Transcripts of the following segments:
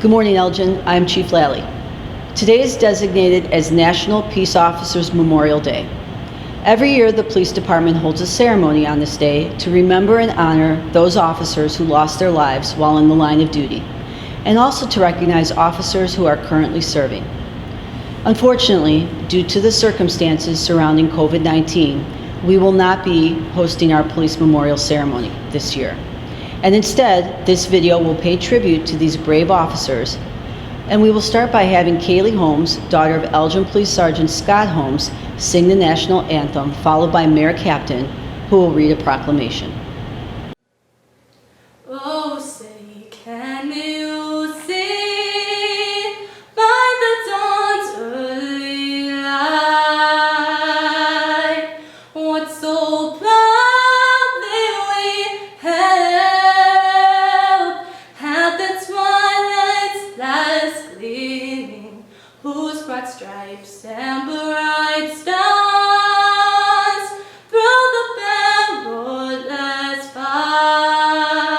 Good morning, Elgin. I'm Chief Lally. Today is designated as National Peace Officers Memorial Day. Every year, the police department holds a ceremony on this day to remember and honor those officers who lost their lives while in the line of duty, and also to recognize officers who are currently serving. Unfortunately, due to the circumstances surrounding COVID-19, we will not be hosting our police memorial ceremony this year. And instead, this video will pay tribute to these brave officers. And we will start by having Kaylee Holmes, daughter of Elgin Police Sergeant Scott Holmes, sing the national anthem, followed by Mayor Captain, who will read a proclamation. Oh, say, can you see by the dawn's early light what so proudly we held at the twilight's last gleaming, whose broad stripes and bright stars through the perilous fight.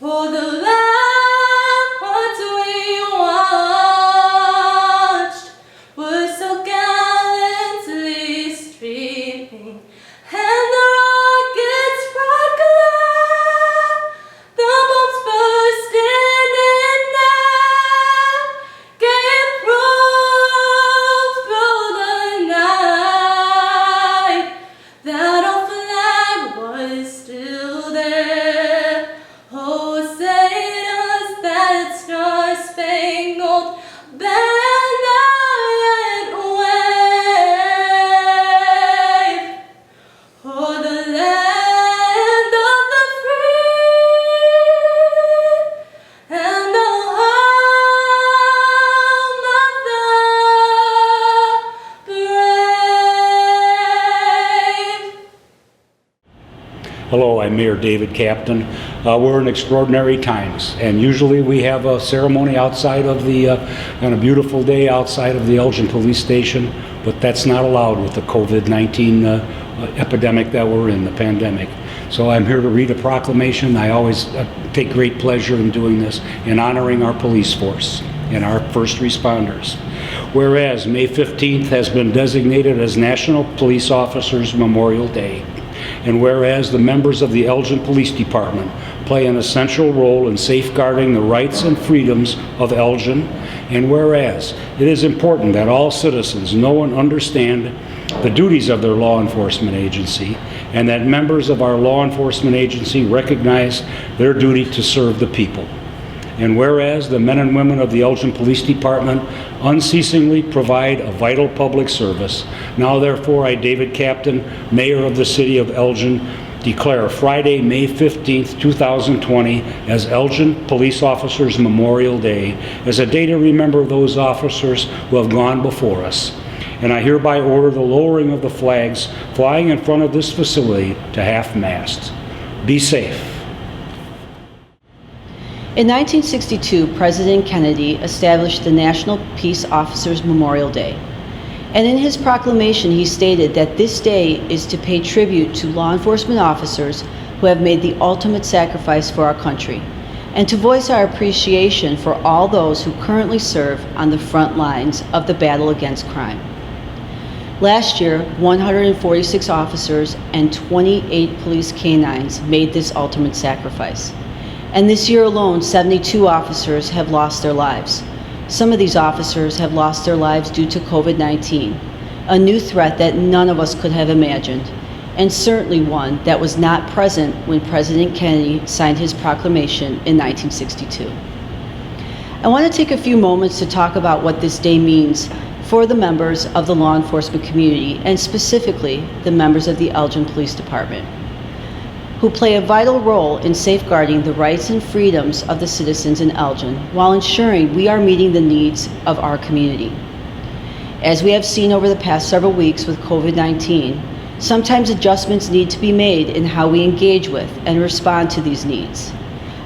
Oh, the ramparts we watched were so gallantly streaming, and the rockets' bright glare, the bombs bursting in air, gave proof through the night that our flag was still there. Oh, say does that star-spangled banner yet wave o'er the land of the free and the home of the brave. Hello, I'm Mayor David Captain. We're in extraordinary times, and usually we have a ceremony outside of on a beautiful day outside of the Elgin Police Station, but that's not allowed with the COVID-19 epidemic that we're in, the pandemic. So I'm here to read a proclamation. I always take great pleasure in doing this, in honoring our police force and our first responders. Whereas May 15th has been designated as National Police Officers Memorial Day, and whereas the members of the Elgin Police Department play an essential role in safeguarding the rights and freedoms of Elgin, and whereas it is important that all citizens know and understand the duties of their law enforcement agency, and that members of our law enforcement agency recognize their duty to serve the people. And whereas the men and women of the Elgin Police Department unceasingly provide a vital public service, now therefore I, David Captain, Mayor of the City of Elgin, declare Friday, May 15th, 2020 as Elgin Police Officers Memorial Day as a day to remember those officers who have gone before us. And I hereby order the lowering of the flags flying in front of this facility to half-mast. Be safe. In 1962, President Kennedy established the National Peace Officers Memorial Day. And in his proclamation, he stated that this day is to pay tribute to law enforcement officers who have made the ultimate sacrifice for our country, and to voice our appreciation for all those who currently serve on the front lines of the battle against crime. Last year, 146 officers and 28 police canines made this ultimate sacrifice. And this year alone, 72 officers have lost their lives. Some of these officers have lost their lives due to COVID-19, a new threat that none of us could have imagined, and certainly one that was not present when President Kennedy signed his proclamation in 1962. I want to take a few moments to talk about what this day means for the members of the law enforcement community, and specifically the members of the Elgin Police Department, who play a vital role in safeguarding the rights and freedoms of the citizens in Elgin while ensuring we are meeting the needs of our community. As we have seen over the past several weeks with COVID-19, sometimes adjustments need to be made in how we engage with and respond to these needs.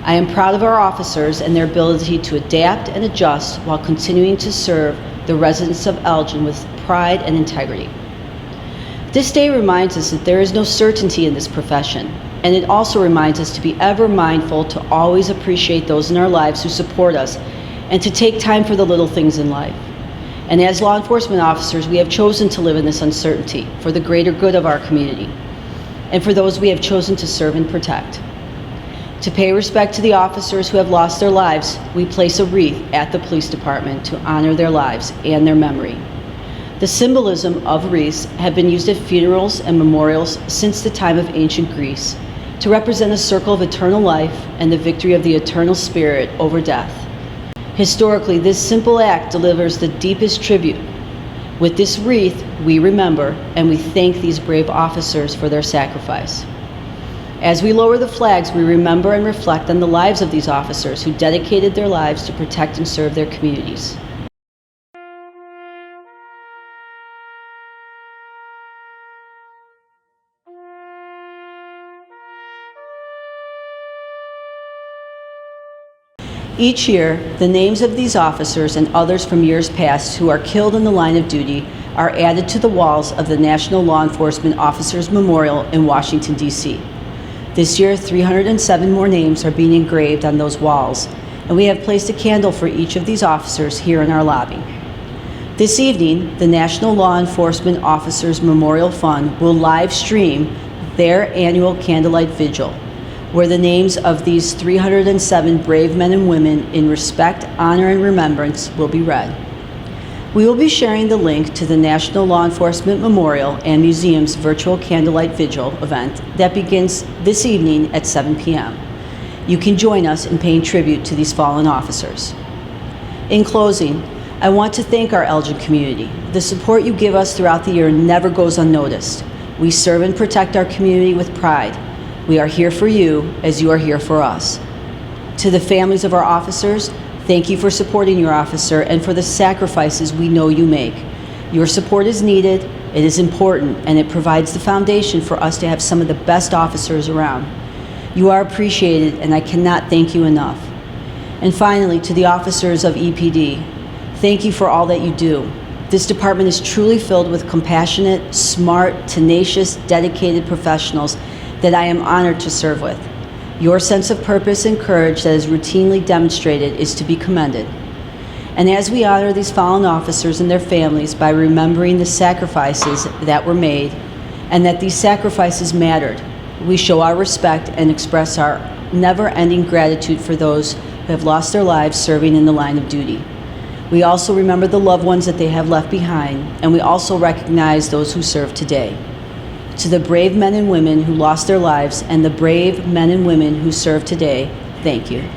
I am proud of our officers and their ability to adapt and adjust while continuing to serve the residents of Elgin with pride and integrity. This day reminds us that there is no certainty in this profession, and it also reminds us to be ever mindful to always appreciate those in our lives who support us and to take time for the little things in life. And as law enforcement officers, we have chosen to live in this uncertainty for the greater good of our community and for those we have chosen to serve and protect. To pay respect to the officers who have lost their lives, we place a wreath at the police department to honor their lives and their memory. The symbolism of wreaths have been used at funerals and memorials since the time of ancient Greece to represent a circle of eternal life and the victory of the eternal spirit over death. Historically, this simple act delivers the deepest tribute. With this wreath, we remember and we thank these brave officers for their sacrifice. As we lower the flags, we remember and reflect on the lives of these officers who dedicated their lives to protect and serve their communities. Each year, the names of these officers and others from years past who are killed in the line of duty are added to the walls of the National Law Enforcement Officers Memorial in Washington, D.C. This year, 307 more names are being engraved on those walls, and we have placed a candle for each of these officers here in our lobby. This evening, the National Law Enforcement Officers Memorial Fund will live stream their annual candlelight vigil, where the names of these 307 brave men and women in respect, honor, and remembrance will be read. We will be sharing the link to the National Law Enforcement Memorial and Museum's virtual candlelight vigil event that begins this evening at 7 p.m. You can join us in paying tribute to these fallen officers. In closing, I want to thank our Elgin community. The support you give us throughout the year never goes unnoticed. We serve and protect our community with pride. We are here for you as you are here for us. To the families of our officers, thank you for supporting your officer and for the sacrifices we know you make. Your support is needed, it is important, and it provides the foundation for us to have some of the best officers around. You are appreciated, and I cannot thank you enough. And finally, to the officers of EPD, thank you for all that you do. This department is truly filled with compassionate, smart, tenacious, dedicated professionals that I am honored to serve with. Your sense of purpose and courage that is routinely demonstrated is to be commended. And as we honor these fallen officers and their families by remembering the sacrifices that were made and that these sacrifices mattered, we show our respect and express our never-ending gratitude for those who have lost their lives serving in the line of duty. We also remember the loved ones that they have left behind, and we also recognize those who serve today. To the brave men and women who lost their lives and the brave men and women who serve today, thank you.